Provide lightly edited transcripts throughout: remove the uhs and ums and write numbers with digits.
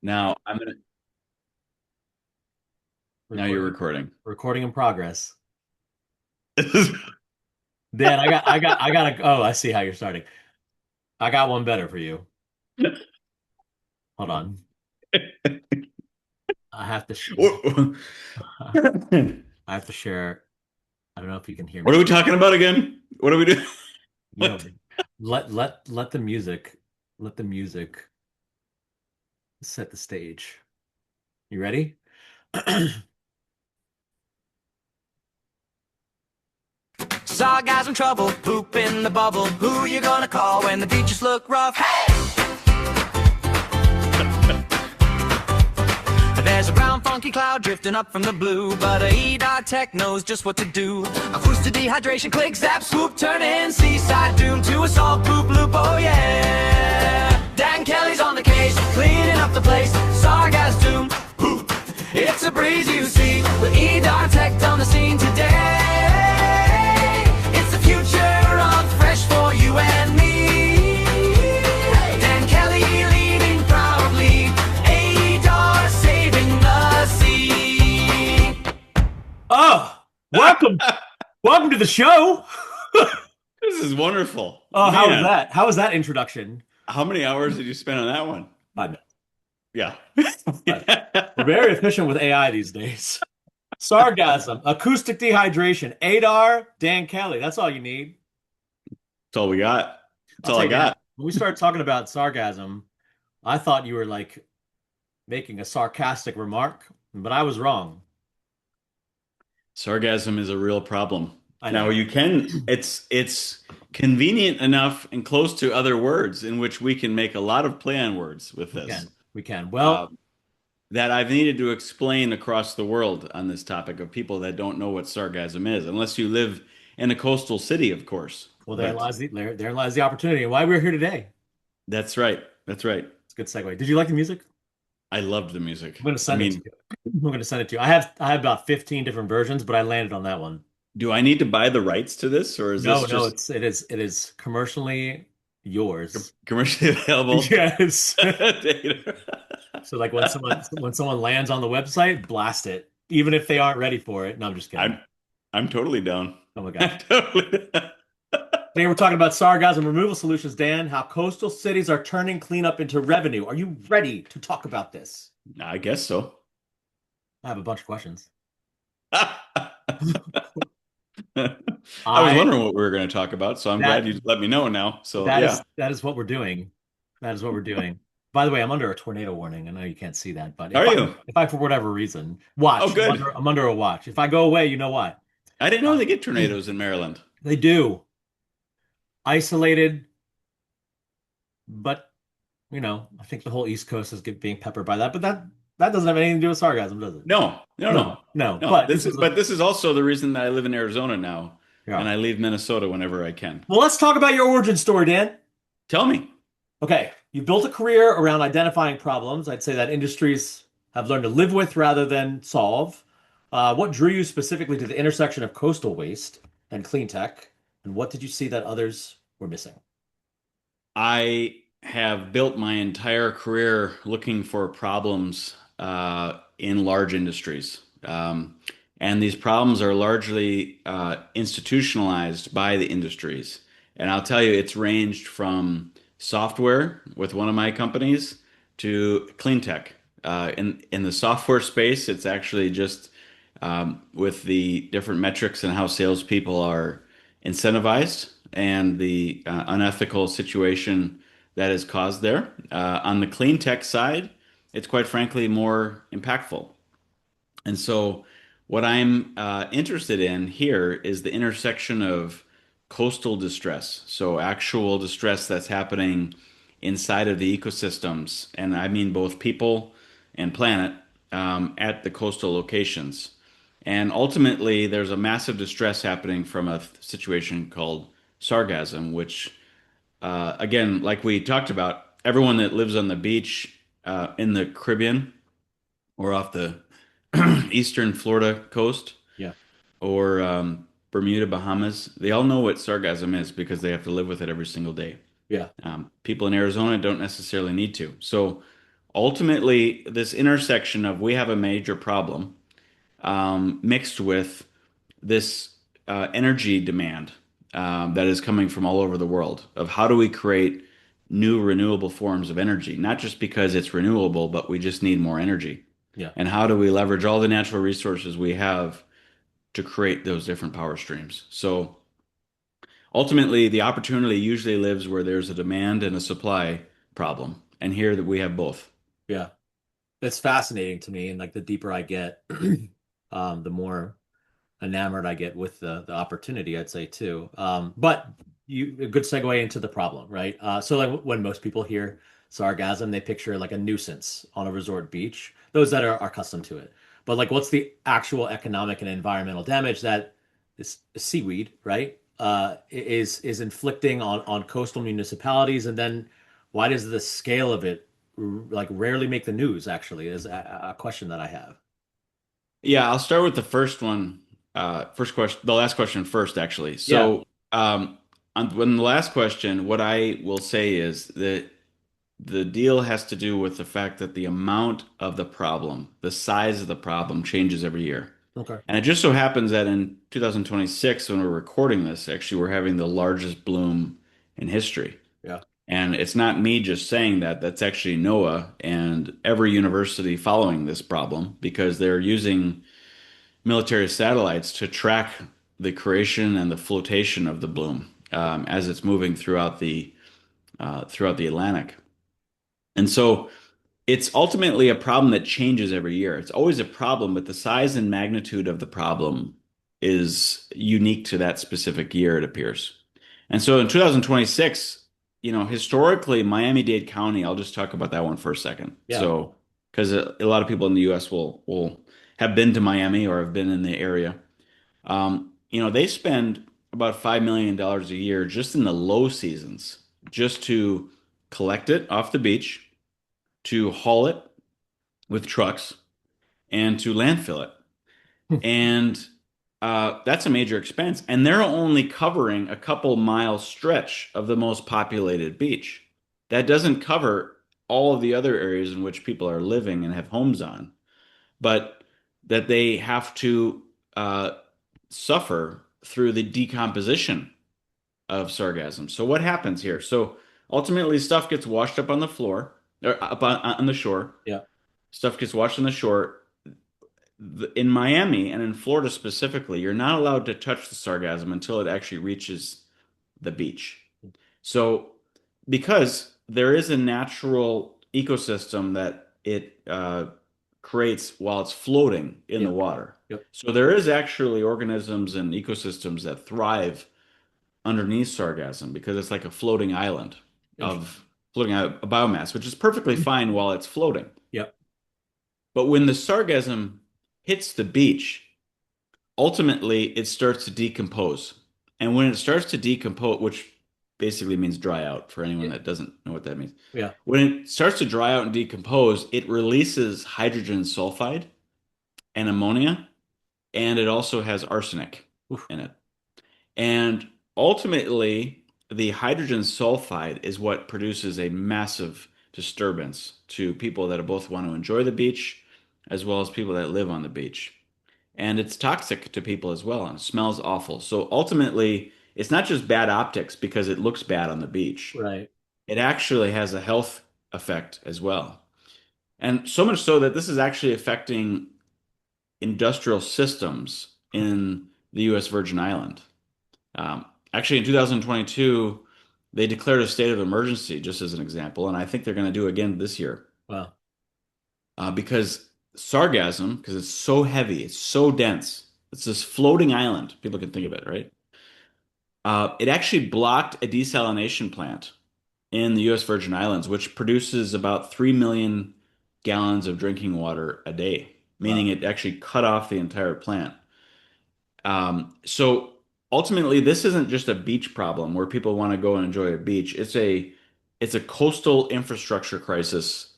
Now I'm gonna. Now you're Recording, recording. recording in progress. Dan, I got. Oh, I see how you're starting. I got one better for you. Hold on. I have to. What I have to share. I don't know if you can hear are me. we talking about again? What are we doing? You know, What? let the music set the stage. You ready? Sargassum trouble, poop in the bubble. Who you gonna call when the beaches look rough? There's a brown funky cloud drifting up from the blue, but ADAR Tech knows just what to do. Acoustic dehydration, click, zap, swoop, turn in, seaside doom to a salt poop loop, oh yeah. Dan Kelly's on the case, cleaning up the place, Sargassum, poop. It's a breeze you see, with ADAR Tech on the scene today. It's the future of fresh for you and me. Dan Kelly leading proudly, ADAR saving the sea. Oh, welcome, welcome to the show. This is wonderful, Oh, how was man. that? How was that introduction? How many hours did you spend on that one? 5 minutes. Yeah. We're very efficient with AI these days. Sargassum, acoustic dehydration, ADAR, Dan Kelly. That's all you need. That's all we got. That's I'll all tell I you, Dan, got. when we started talking about sargasm, I thought you were like making a sarcastic remark, but I was wrong. Sargasm is a real problem. I Now know. you can, it's convenient enough and close to other words in which we can make a lot of play on words with We this. can. We can. Uh, Well, that I've needed to explain across the world on this topic of people that don't know what sargasm is, unless you live in a coastal city, of course. well, But therein lies the opportunity and why we're here today. that's right. That's right. It's a good segue. Did you like the music? I loved the music. I'm going to I send it to mean, you. I'm going to send it to you. I have about 15 different versions, but I landed on that one. do I need to buy the rights to this, or is No, this no, just it is commercially yours. commercially available Yes. data? So like when someone lands on the website, blast it, even if they aren't ready for it. No, I'm just kidding. I'm I'm totally down. Oh my gosh. I'm totally down. Today we're talking about sargassum removal solutions, Dan, how coastal cities are turning cleanup into revenue. Are you ready to talk about this? I guess so. I have a bunch of questions. I was I wondering what we were going to talk about, so I'm glad that you let me know now. So that yeah. is that is what we're doing. That is what we're doing. By the way, I'm under a tornado warning. I know you can't see that, but Are you? if I for whatever reason Oh, watch, good. I'm under a watch. If I go away, you know why? I didn't know Uh, they get tornadoes in Maryland. they do. Isolated, but I think the whole East Coast is being peppered by that. But that doesn't have anything to do with sarcasm, does it? No, no, No, no, no. no. But this is a But this is also the reason that I live in Arizona now, yeah. and I leave Minnesota whenever I can. Well, let's talk about your origin story, Dan. Tell me. Okay, you built a career around identifying problems. I'd say that industries have learned to live with rather than solve. What drew you specifically to the intersection of coastal waste and clean tech, and what did you see that others were missing? I have built my entire career looking for problems in large industries. And these problems are largely institutionalized by the industries. And I'll tell you, it's ranged from software with one of my companies to clean tech. In the software space, it's actually just with the different metrics and how salespeople are incentivized and the unethical situation that is caused there. On the clean tech side, it's quite frankly more impactful. And so, what I'm interested in here is the intersection of coastal distress, so actual distress that's happening inside of the ecosystems, and I mean both people and planet at the coastal locations. And ultimately, there's a massive distress happening from a situation called sargassum, which, again, like we talked about, everyone that lives on the beach in the Caribbean or off the eastern Florida coast Yeah, or Bermuda, Bahamas, they all know what sargassum is because they have to live with it every single day. yeah. People in Arizona don't necessarily need to. So Ultimately, this intersection of we have a major problem mixed with this energy demand that is coming from all over the world of how do we create new renewable forms of energy, not just because it's renewable, but we just need more energy. Yeah. And how do we leverage all the natural resources we have to create those different power streams? So ultimately, the opportunity usually lives where there's a demand and a supply problem. And here that we have both. Yeah. It's fascinating to me. And like the deeper I get, the more enamored I get with the opportunity, I'd say too. But a good segue into the problem, right? So like when most people hear sargassum, they picture like a nuisance on a resort beach, those that are accustomed to it. But like what's the actual economic and environmental damage that this seaweed, right? Is inflicting on coastal municipalities, and then why does the scale of it like rarely make the news actually is a question that I have. Yeah, I'll start with the first one. First question, the last question first, actually. Yeah. So, when the last question, what I will say is that the deal has to do with the fact that the amount of the problem, the size of the problem changes every year. Okay. And it just so happens that in 2026, when we're recording this, actually, we're having the largest bloom in history. Yeah. And it's not me just saying that, that's actually NOAA and every university following this problem because they're using military satellites to track the creation and the flotation of the bloom as it's moving throughout the Atlantic. And so it's ultimately a problem that changes every year. It's always a problem, but the size and magnitude of the problem is unique to that specific year, it appears. And so in 2026, historically, Miami-Dade County, I'll just talk about that one for a second. Yeah. So, because a lot of people in the US will have been to Miami or have been in the area. They spend about $5 million a year just in the low seasons, just to collect it off the beach, to haul it with trucks, and to landfill it. And that's a major expense. And they're only covering a couple mile stretch of the most populated beach. That doesn't cover all of the other areas in which people are living and have homes on, but that they have to uh, suffer through the decomposition of sargassum. So what happens here? So ultimately, stuff gets washed up on the floor or up on the shore. Yeah. Stuff gets washed on the shore. In Miami and in Florida specifically, you're not allowed to touch the sargassum until it actually reaches the beach. So, because there is a natural ecosystem that it creates while it's floating in the Yep. water. Yep. So, there is actually organisms and ecosystems that thrive underneath sargassum because it's like a floating island Interesting. of floating out a biomass, which is perfectly fine while it's floating. Yep. But when the sargassum hits the beach, ultimately it starts to decompose. And when it starts to decompose, which basically means dry out for anyone Yeah. that doesn't know what that means. Yeah. When it starts to dry out and decompose, it releases hydrogen sulfide and ammonia, and it also has arsenic Oof. in it. And ultimately, the hydrogen sulfide is what produces a massive disturbance to people that both want to enjoy the beach as well as people that live on the beach. And it's toxic to people as well, and it smells awful. So ultimately, it's not just bad optics because it looks bad on the beach. Right. It actually has a health effect as well. And so much so that this is actually affecting industrial systems in the US Virgin Island. Actually, in 2022, they declared a state of emergency, just as an example, and I think they're going to do again this year Wow. because sargassum, because it's so heavy, it's so dense, it's this floating island. People can think of it, right? It actually blocked a desalination plant in the U.S. Virgin Islands, which produces about 3 million gallons of drinking water a day, meaning Wow. it actually cut off the entire plant. So ultimately, this isn't just a beach problem where people want to go and enjoy a beach. It's a coastal infrastructure crisis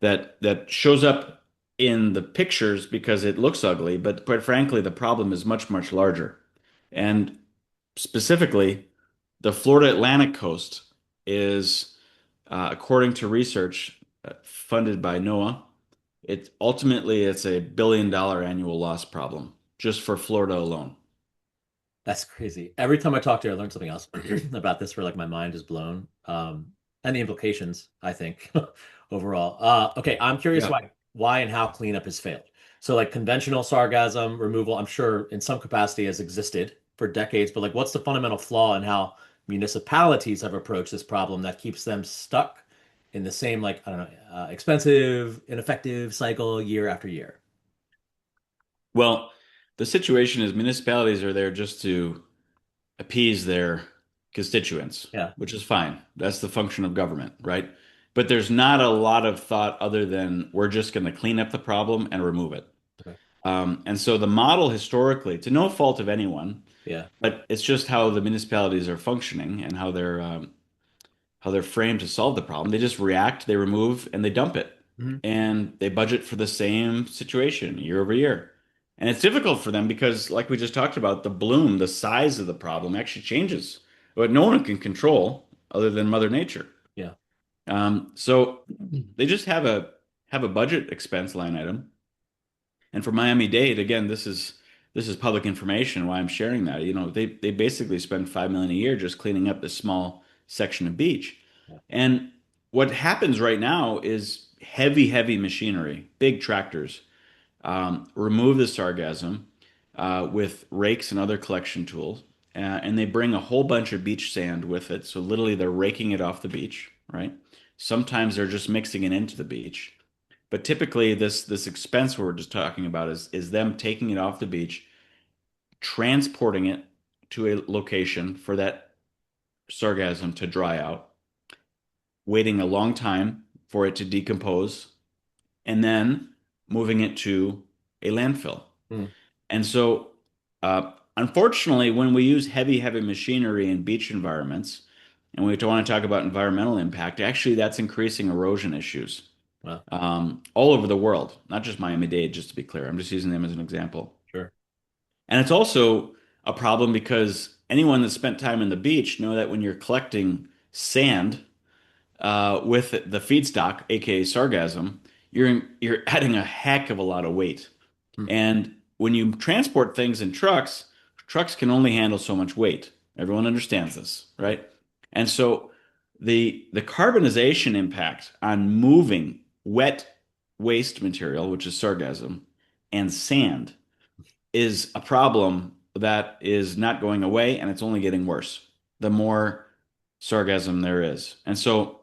that shows up in the pictures because it looks ugly, but quite frankly, the problem is much, much larger. And specifically, the Florida Atlantic coast is, according to research funded by NOAA. It's a $1 billion annual loss problem just for Florida alone. That's crazy. Every time I talk to you, I learn something else about this where like my mind is blown. And the implications, I think, overall. Okay, I'm curious Yeah. why and how cleanup has failed. So like conventional sargassum removal, I'm sure in some capacity has existed for decades, but like what's the fundamental flaw in how municipalities have approached this problem that keeps them stuck in the same like, I don't know, expensive, ineffective cycle year after year? Well, the situation is municipalities are there just to appease their constituents, Yeah. which is fine. That's the function of government, right? But there's not a lot of thought other than we're just going to clean up the problem and remove it. Okay. And so the model historically, to no fault of anyone, Yeah. but it's just how the municipalities are functioning and how they're framed to solve the problem. They just react, they remove, and they dump it. Mhm. And they budget for the same situation year over year. And it's difficult for them because, like we just talked about, the bloom, the size of the problem actually changes. But no one can control other than Mother Nature. Yeah. So they just have a budget expense line item. And for Miami-Dade, again, this is public information why I'm sharing that. You know, they basically spend 5 million a year just cleaning up this small section of beach. Yeah. And what happens right now is heavy machinery, big tractors, remove the sargassum with rakes and other collection tools, and they bring a whole bunch of beach sand with it. So literally, they're raking it off the beach, right? Sometimes they're just mixing it into the beach. But typically, this expense we're just talking about is them taking it off the beach, transporting it to a location for that sargassum to dry out, waiting a long time for it to decompose, and then moving it to a landfill. Mm. And so, unfortunately, when we use heavy machinery in beach environments, and we want to talk about environmental impact, actually, that's increasing erosion issues Well, all over the world, not just Miami-Dade, just to be clear. I'm just using them as an example. sure. And it's also a problem because anyone that spent time in the beach know that when you're collecting sand with the feedstock, aka sargassum, you're adding a heck of a lot of weight. Mm. And when you transport things in trucks, trucks can only handle so much weight. Everyone understands this, Right. right? And so the carbonization impact on moving wet waste material, which is sargassum, and sand is a problem that is not going away and it's only getting worse the more sargassum there is. And so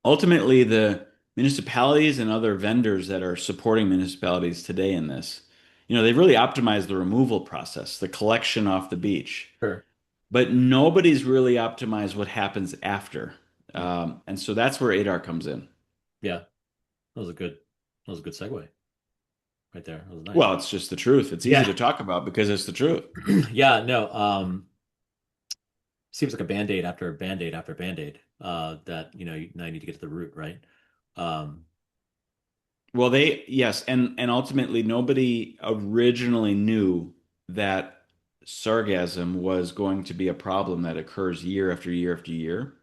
ultimately, the municipalities and other vendors that are supporting municipalities today in this, they've really optimized the removal process, the collection off the beach, Sure. but nobody's really optimized what happens after. Mm. And so that's where ADAR comes in. Yeah. That was a good segue right there. That was nice. Well, it's just the truth. It's easy Yeah. to talk about because it's the truth. Yeah, no. Seems like a band-aid after band-aid after band-aid. That, you now need to get to the root, right? Um, Well, yes, and ultimately nobody originally knew that sargassum was going to be a problem that occurs year after year after year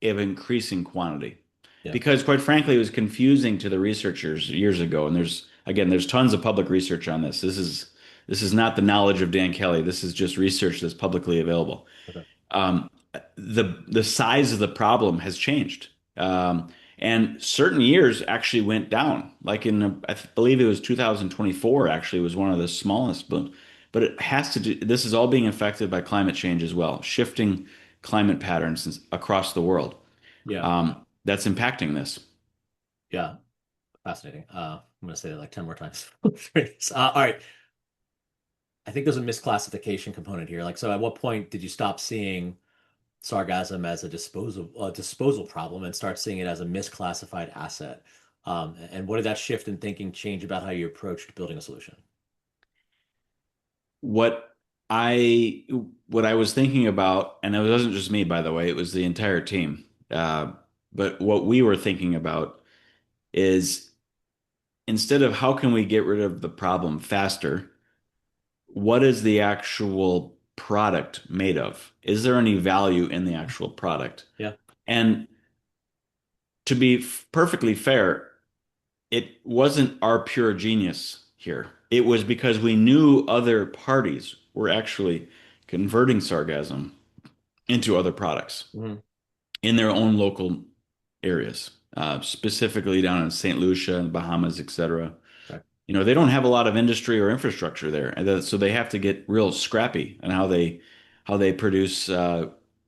of increasing quantity. yeah. Because quite frankly, it was confusing to the researchers years ago. And there's tons of public research on this. This is not the knowledge of Dan Kelly. This is just research that's publicly available. Okay. um, the size of the problem has changed. And certain years actually went down. Like I believe it was 2024 actually was one of the smallest blooms. But it has to do, this is all being affected by climate change as well, shifting climate patterns across the world. Yeah. That's impacting this. Yeah. Fascinating. I'm gonna say that like 10 more times. All right. I think there's a misclassification component here. Like, so at what point did you stop seeing sargassum as a disposal problem and start seeing it as a misclassified asset? And what did that shift in thinking change about how you approached building a solution? What I what I was thinking about, and it wasn't just me, by the way, it was the entire team. But what we were thinking about is instead of how can we get rid of the problem faster, what is the actual product made of? Is there any value in the actual product? Yeah. And to be perfectly fair, it wasn't our pure genius here. It was because we knew other parties were actually converting sargassum into other products Mhm. in their own local areas, specifically down in St. Lucia and the Bahamas, etc. Okay. They don't have a lot of industry or infrastructure there, and so they have to get real scrappy on how they produce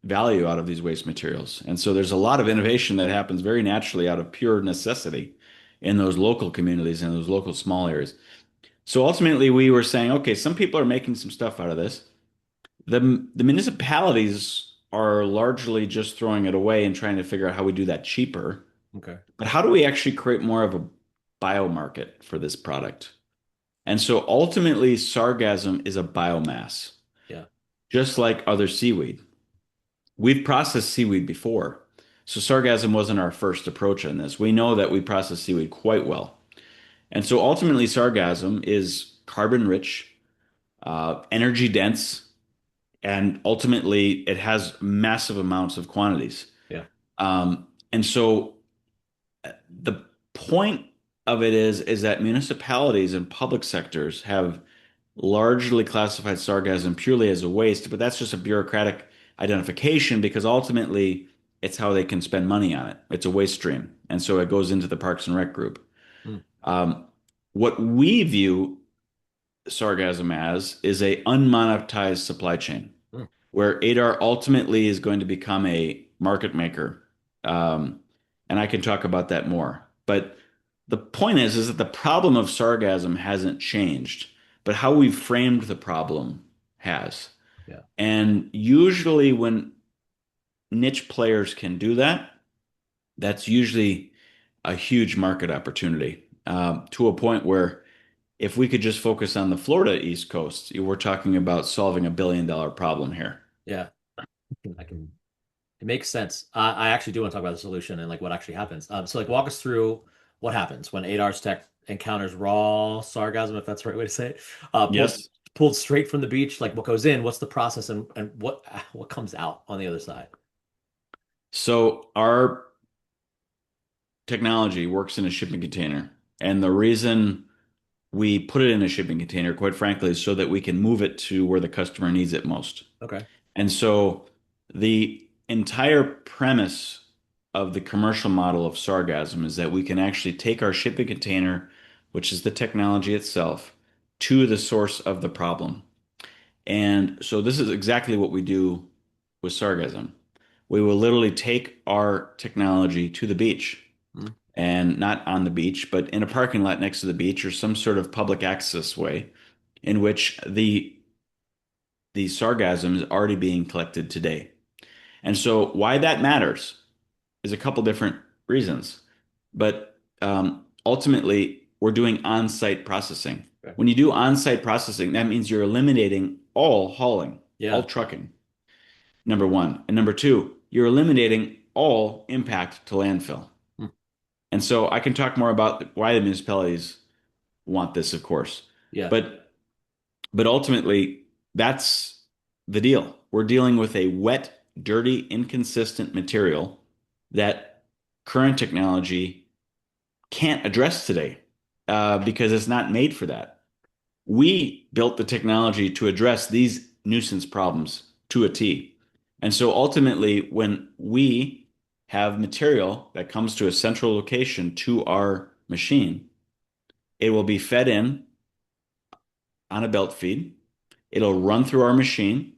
value out of these waste materials. And so there's a lot of innovation that happens very naturally out of pure necessity in those local communities and those local small areas. So ultimately, we were saying, okay, some people are making some stuff out of this. The municipalities are largely just throwing it away and trying to figure out how we do that cheaper. Okay. But how do we actually create more of a biomarket for this product? And so ultimately, sargassum is a biomass, Yeah. just like other seaweed. We've processed seaweed before. So sargassum wasn't our first approach on this. We know that we process seaweed quite well. And so ultimately, sargassum is carbon rich, energy dense, and ultimately it has massive amounts of quantities. Yeah. And so the point of it is that municipalities and public sectors have largely classified sargassum purely as a waste, but that's just a bureaucratic identification because ultimately it's how they can spend money on it. It's a waste stream. And so it goes into the Parks and Rec group. Mm. Um, what we view sargassum as is a unmonetized supply chain Mm. where ADAR ultimately is going to become a market maker. Um, and I can talk about that more. But the point is that the problem of sargassum hasn't changed, but how we've framed the problem has. Yeah. And usually when niche players can do that, that's usually a huge market opportunity, to a point where if we could just focus on the Florida East Coast, we're talking about solving $1 billion problem here. Yeah. I can It makes sense. I actually do want to talk about the solution and like what actually happens. So like walk us through what happens when ADAR's tech encounters raw sargassum, if that's the right way to say it. Yes. Pulled straight from the beach, like what goes in, what's the process and what comes out on the other side? So our technology works in a shipping container. And the reason we put it in a shipping container, quite frankly, is so that we can move it to where the customer needs it most. Okay. And so the entire premise of the commercial model of Sargassum is that we can actually take our shipping container, which is the technology itself, to the source of the problem. And so this is exactly what we do with Sargassum. We will literally take our technology to the beach, Mm. and not on the beach, but in a parking lot next to the beach or some sort of public access way in which the sargassum is already being collected today. And so why that matters is a couple different reasons. But ultimately, we're doing on-site processing. Okay. When you do on-site processing, that means you're eliminating all hauling, all Yeah. trucking, number one. And number two, you're eliminating all impact to landfill. Mm. And so I can talk more about why the municipalities want this, of course. Yeah. But ultimately, that's the deal. We're dealing with a wet, dirty, inconsistent material that current technology can't address today, because it's not made for that. We built the technology to address these nuisance problems to a T. And so ultimately, when we have material that comes to a central location to our machine, it will be fed in on a belt feed. It'll run through our machine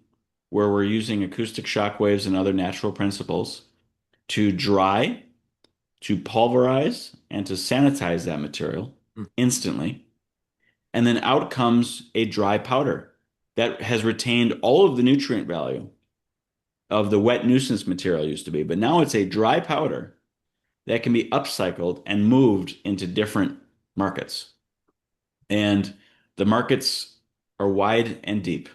where we're using acoustic shock waves and other natural principles to dry, to pulverize, and to sanitize that material Mm. instantly. And then out comes a dry powder that has retained all of the nutrient value of the wet nuisance material used to be. But now it's a dry powder that can be upcycled and moved into different markets. And the markets are wide and deep,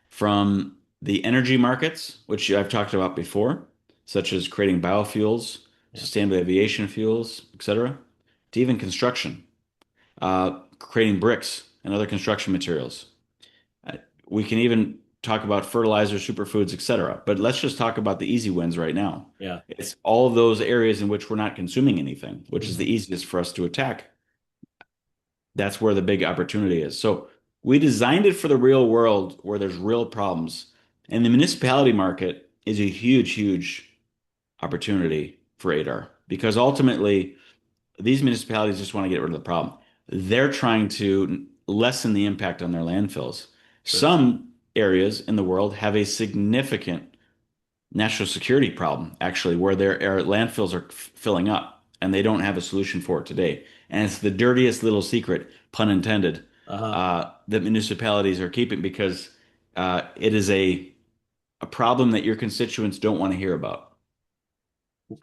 from the energy markets, which I've talked about before, such as creating biofuels, Yeah. sustainable aviation fuels, etc., to even construction, creating bricks and other construction materials. Uh, We can even talk about fertilizer, superfoods, etc. But let's just talk about the easy wins right now. Yeah. It's all of those areas in which we're not consuming anything, which is the Mhm. easiest for us to attack. That's where the big opportunity is. So we designed it for the real world where there's real problems. And the municipality market is a huge, huge opportunity for ADAR because ultimately these municipalities just want to get rid of the problem. They're trying to lessen the impact on their landfills. Sure. Some areas in the world have a significant national security problem, actually, where their landfills are filling up and they don't have a solution for it today. And it's the dirtiest little secret, pun intended, Uh-huh. that municipalities are keeping because it is a problem that your constituents don't want to hear about.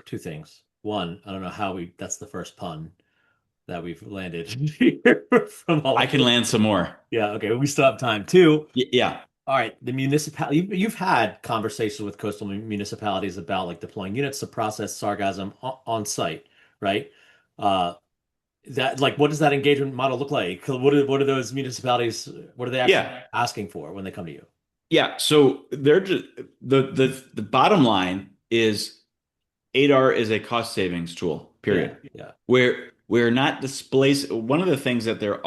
Two things. One, I don't know how that's the first pun that we've landed here from all I of can this. land some more. Yeah, okay, we still have time. Two, Yeah. all right, the municipality, you've had conversations with coastal municipalities about like deploying units to process sargassum on site, right? Uh, that like what does that engagement model look like? What are those municipalities, what are they actually Yeah. asking for when they come to you? Yeah. So they're just the bottom line is ADAR is a cost savings tool, Yeah, period. yeah. We're not displaced. One of the things that they're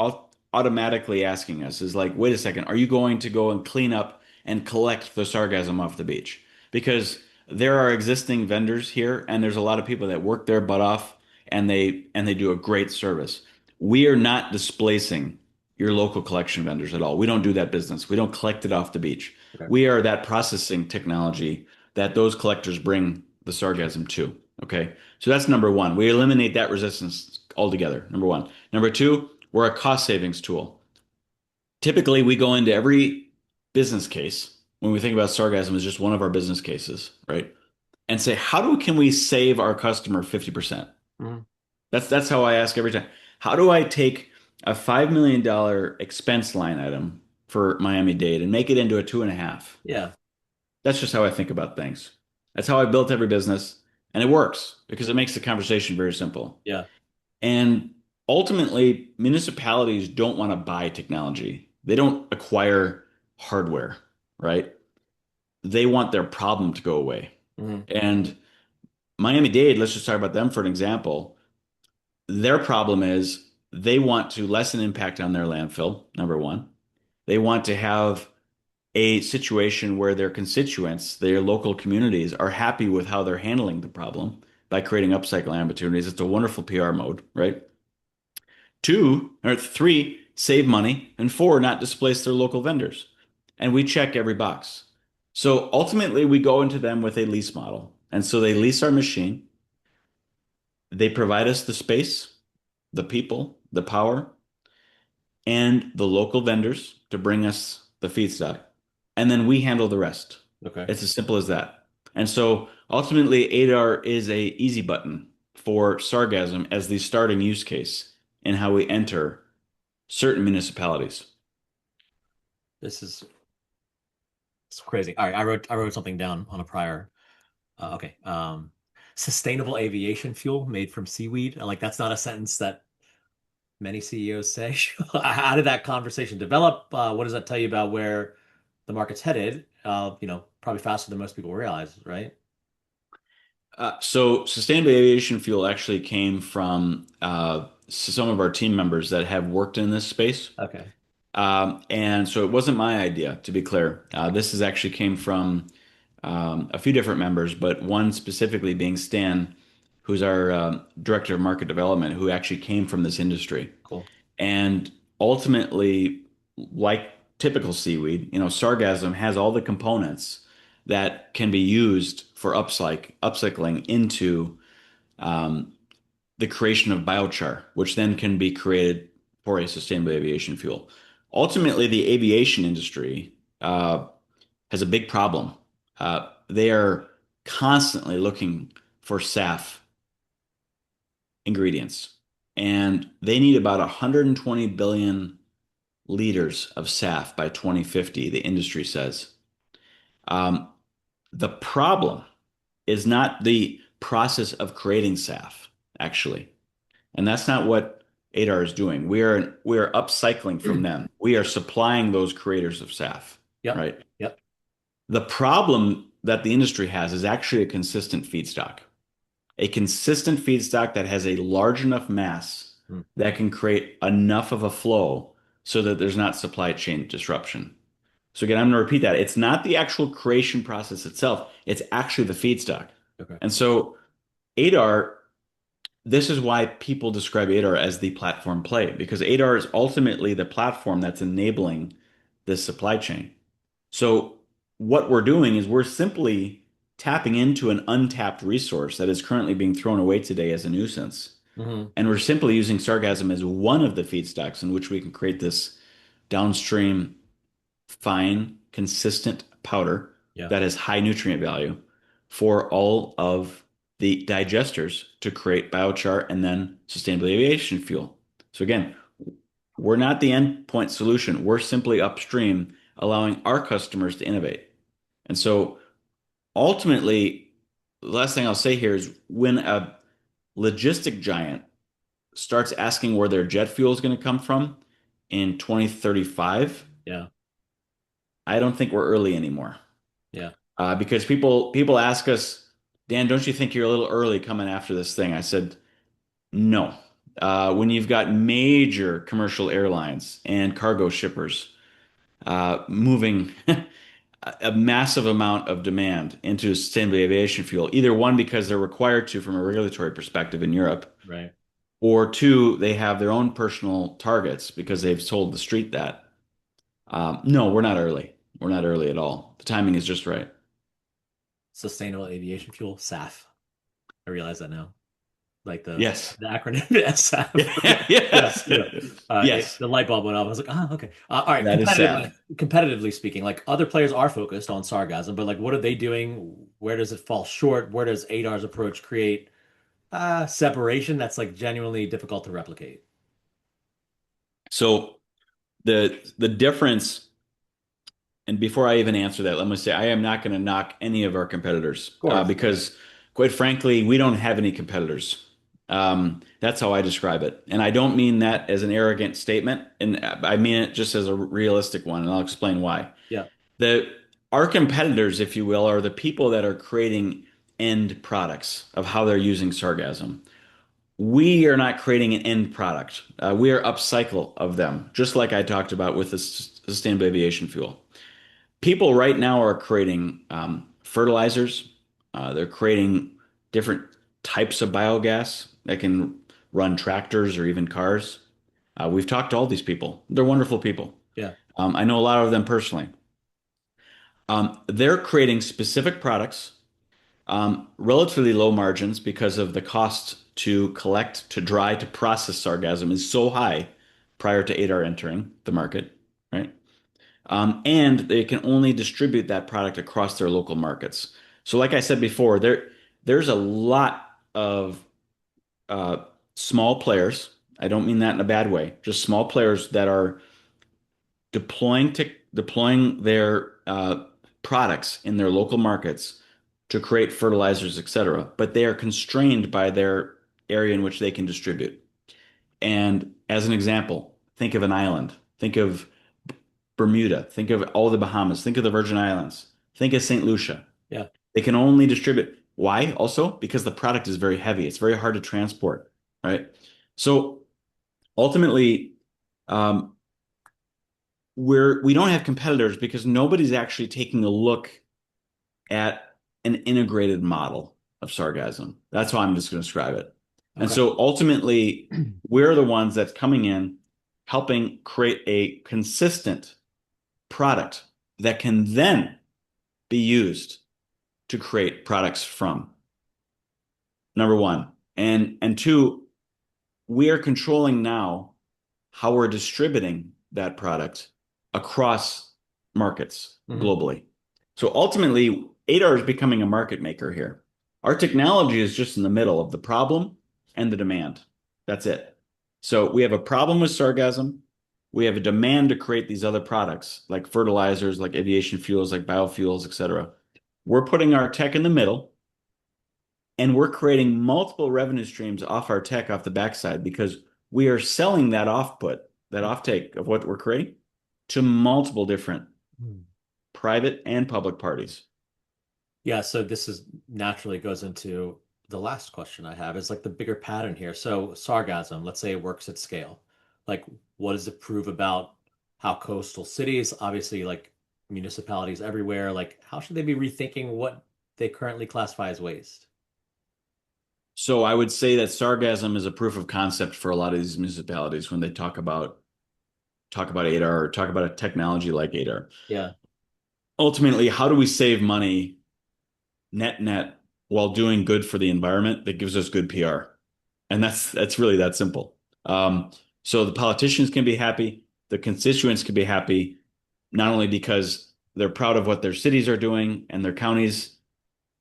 automatically asking us is like, wait a second, are you going to go and clean up and collect the sargassum off the beach? Because there are existing vendors here, and there's a lot of people that work their butt off, and they do a great service. We are not displacing your local collection vendors at all. We don't do that business. We don't collect it off the beach. Okay. We are that processing technology that those collectors bring the sargassum to. Okay. So that's number one. We eliminate that resistance altogether. Number one. Number two, we're a cost savings tool. Typically, we go into every business case when we think about sargassum as just one of our business cases, right? And say, can we save our customer 50%? Mhm. That's how I ask every time. How do I take a $5 million expense line item for Miami-Dade and make it into a 2.5? Yeah, That's just how I think about things. That's how I built every business. And it works because it makes the conversation very simple. yeah. And ultimately, municipalities don't want to buy technology. They don't acquire hardware, right? They want their problem to go away. Mhm. And Miami-Dade, let's just talk about them for an example. Their problem is they want to lessen impact on their landfill, number one. They want to have a situation where their constituents, their local communities, are happy with how they're handling the problem by creating upcycling opportunities. It's a wonderful PR mode, right? Two or three, save money, and four, not displace their local vendors. And we check every box. So ultimately, we go into them with a lease model. And so they lease our machine. They provide us the space, the people, the power, and the local vendors to bring us the feedstock. And then we handle the rest. Okay. It's as simple as that. And so ultimately, ADAR is a easy button for sargassum as the starting use case in how we enter certain municipalities. This is it's crazy. All right, I wrote something down on a prior. Okay. Sustainable aviation fuel made from seaweed. Like that's not a sentence that many CEOs say. How did that conversation develop? What does that tell you about where the market's headed? Probably faster than most people realize, right? So sustainable aviation fuel actually came from some of our team members that have worked in this space. Okay, And so it wasn't my idea, to be clear. This is actually came from a few different members, but one specifically being Stan, who's our director of market development, who actually came from this industry. cool. And ultimately, like typical seaweed, sargassum has all the components that can be used for upcycling into um, the creation of biochar, which then can be created for a sustainable aviation fuel. Ultimately, the aviation industry has a big problem. They are constantly looking for SAF ingredients, and they need about 120 billion liters of SAF by 2050, the industry says. Um, the problem is not the process of creating SAF, actually. And that's not what ADAR is doing. We are upcycling from them. We are supplying those creators of SAF, Yep. right? Yep. The problem that the industry has is actually a consistent feedstock that has a large enough mass Hmm. that can create enough of a flow so that there's not supply chain disruption. So again, I'm going to repeat that. It's not the actual creation process itself, it's actually the feedstock. Okay. And so ADAR, this is why people describe ADAR as the platform play, because ADAR is ultimately the platform that's enabling this supply chain. So what we're doing is we're simply tapping into an untapped resource that is currently being thrown away today as a nuisance. Hmm. And we're simply using sargassum as one of the feedstocks in which we can create this downstream, fine, consistent powder Yeah. that has high nutrient value for all of the digesters to create biochar and then sustainable aviation fuel. So again, we're not the endpoint solution. We're simply upstream, allowing our customers to innovate. And so ultimately, the last thing I'll say here is when a logistic giant starts asking where their jet fuel is going to come from in 2035, Yeah. I don't think we're early anymore. Yeah. Because people ask us, Dan, don't you think you're a little early coming after this thing? I said, no. When you've got major commercial airlines and cargo shippers moving a massive amount of demand into sustainable aviation fuel, either one, because they're required to from a regulatory perspective in Europe, Right. or two, they have their own personal targets because they've told the street that. No, we're not early. We're not early at all. The timing is just right. Sustainable aviation fuel, SAF. I realize that now. Like Yes. the acronym SAF. Yeah, Yes. yeah. Yes. The light bulb went off. I was like, ah, okay. All right. That is SAF. Competitively speaking, like other players are focused on sargassum, but like, what are they doing? Where does it fall short? Where does ADAR's approach create separation that's like genuinely difficult to replicate? So the difference, and before I even answer that, let me say I am not going to knock any of our competitors Of course. because, quite frankly, we don't have any competitors. That's how I describe it, and I don't mean that as an arrogant statement, and I mean it just as a realistic one, and I'll explain why. Yeah. The Our competitors, if you will, are the people that are creating end products of how they're using sargassum. We are not creating an end product. We are upcycle of them, just like I talked about with the sustainable aviation fuel. People right now are creating fertilizers. They're creating different types of biogas that can run tractors or even cars. We've talked to all these people. They're wonderful people. Yeah. I know a lot of them personally. They're creating specific products, relatively low margins because of the cost to collect, to dry, to process sargassum is so high prior to ADAR entering the market, right? And they can only distribute that product across their local markets. So, like I said before, there's a lot of uh, small players. I don't mean that in a bad way, just small players that are deploying their products in their local markets to create fertilizers, etc. But they are constrained by their area in which they can distribute. And as an example, think of an island. Think of Bermuda. Think of all the Bahamas. Think of the Virgin Islands. Think of St. Lucia. Yeah. They can only distribute. Why? Also, because the product is very heavy. It's very hard to transport, right? So ultimately, um, we don't have competitors because nobody's actually taking a look at an integrated model of sargassum. That's how I'm just going to describe it. And Okay. so ultimately, we're the ones that's coming in, helping create a consistent product that can then be used to create products from. Number one. And two, we are controlling now how we're distributing that product across markets Hmm. globally. So ultimately, ADAR is becoming a market maker here. Our technology is just in the middle of the problem and the demand. That's it. So we have a problem with sargassum. We have a demand to create these other products like fertilizers, like aviation fuels, like biofuels, etc. We're putting our tech in the middle and we're creating multiple revenue streams off our tech off the backside because we are selling that offtake of what we're creating to multiple different private and public parties. Yeah, so this is naturally goes into the last question I have is like the bigger pattern here. So sargassum, let's say it works at scale. Like what does it prove about how coastal cities, obviously like municipalities everywhere, like how should they be rethinking what they currently classify as waste? So I would say that sargassum is a proof of concept for a lot of these municipalities when they talk about ADAR or talk about a technology like ADAR. Yeah. Ultimately, how do we save money net net while doing good for the environment that gives us good PR? And that's really that simple. So the politicians can be happy, the constituents can be happy, not only because they're proud of what their cities are doing and their counties,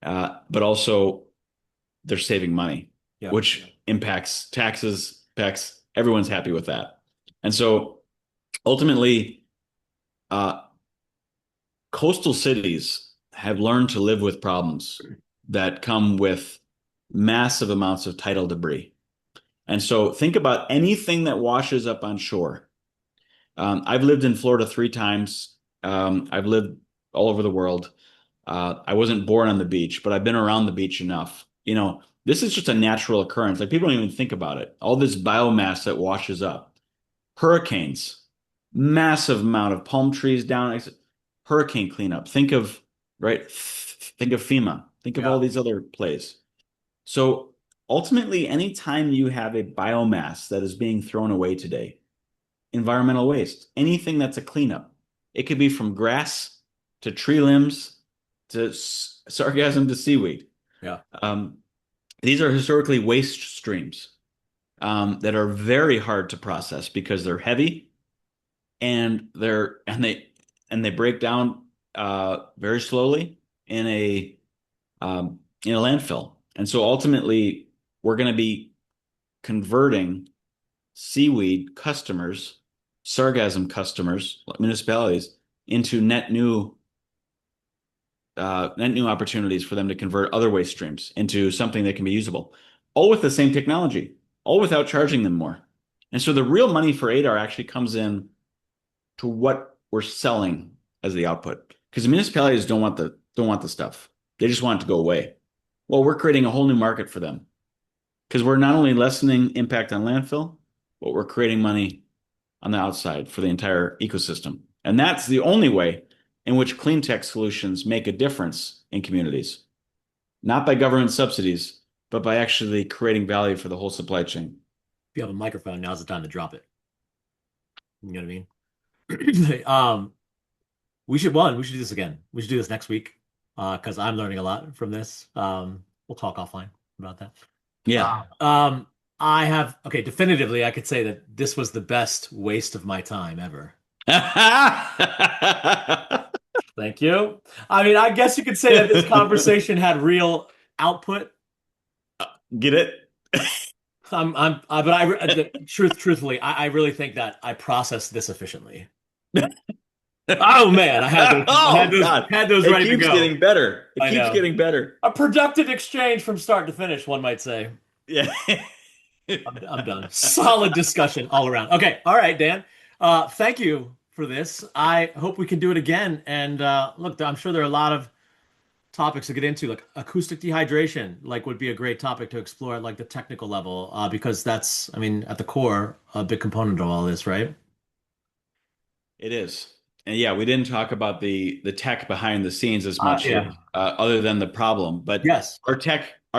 but also they're saving money, Yeah. which impacts taxes, impacts everyone's happy with that. And so ultimately, uh, coastal cities have learned to live with problems that come with massive amounts of tidal debris. And so think about anything that washes up on shore. I've lived in Florida 3 times. I've lived all over the world. I wasn't born on the beach, but I've been around the beach enough. This is just a natural occurrence. Like people don't even think about it. All this biomass that washes up. Hurricanes, massive amount of palm trees down. Hurricane cleanup. Right? Think of FEMA. Think of all Yeah. these other plays. So ultimately, anytime you have a biomass that is being thrown away today, environmental waste, anything that's a cleanup, it could be from grass to tree limbs to sargassum to seaweed. Yeah. These are historically waste streams that are very hard to process because they're heavy and they break down very slowly in a landfill. And so ultimately, we're going to be converting seaweed customers, sargassum customers, municipalities, into net new opportunities for them to convert other waste streams into something that can be usable, all with the same technology, all without charging them more. And so the real money for ADAR actually comes in to what we're selling as the output, because the municipalities don't want the stuff. They just want it to go away. Well, we're creating a whole new market for them because we're not only lessening impact on landfill, but we're creating money on the outside for the entire ecosystem. And that's the only way in which clean tech solutions make a difference in communities, not by government subsidies, but by actually creating value for the whole supply chain. If you have a microphone, now's the time to drop it. You know what I mean? We should do this again. We should do this next week. Because I'm learning a lot from this. We'll talk offline about that. Yeah. Okay, definitively, I could say that this was the best waste of my time ever. Thank you. I mean, I guess you could say that this conversation had real output. Get it? Truthfully, I really think that I processed this efficiently. Oh man, God. had those It ready to keeps go. getting better. It I keeps know. getting better. A productive exchange from start to finish, one might say. Yeah. I'm done. Solid discussion all around. Okay, all right, Dan. Thank you for this. I hope we can do it again. And look, I'm sure there are a lot of topics to get into, like acoustic dehydration, like would be a great topic to explore at like the technical level, because that's, I mean, at the core, a big component of all this, right? It is. And yeah, we didn't talk about the tech behind the scenes as much, Yeah. other than the problem. But Yes. our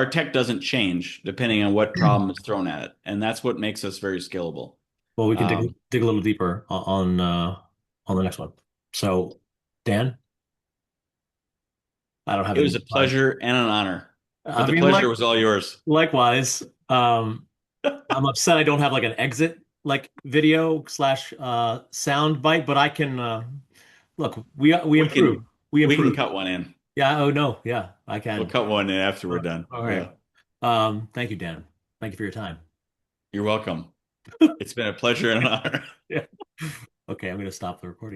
tech doesn't change depending on what problem is thrown at it, and that's what makes us very scalable. Well, we can Um, dig a little deeper on the next one. So, Dan, I don't have it any was a more time. pleasure and an honor, but I the mean, pleasure was all yours. likewise. I'm upset I don't have like an exit like video slash sound bite, but I can look, we We improve. can We we can improve. cut one in. Yeah, oh no, yeah, I We'll can. cut one in after we're done. All right. Yeah. Thank you, Dan. Thank you for your time. You're welcome. It's been a pleasure and an honor. Yeah. Okay, I'm gonna stop the recording.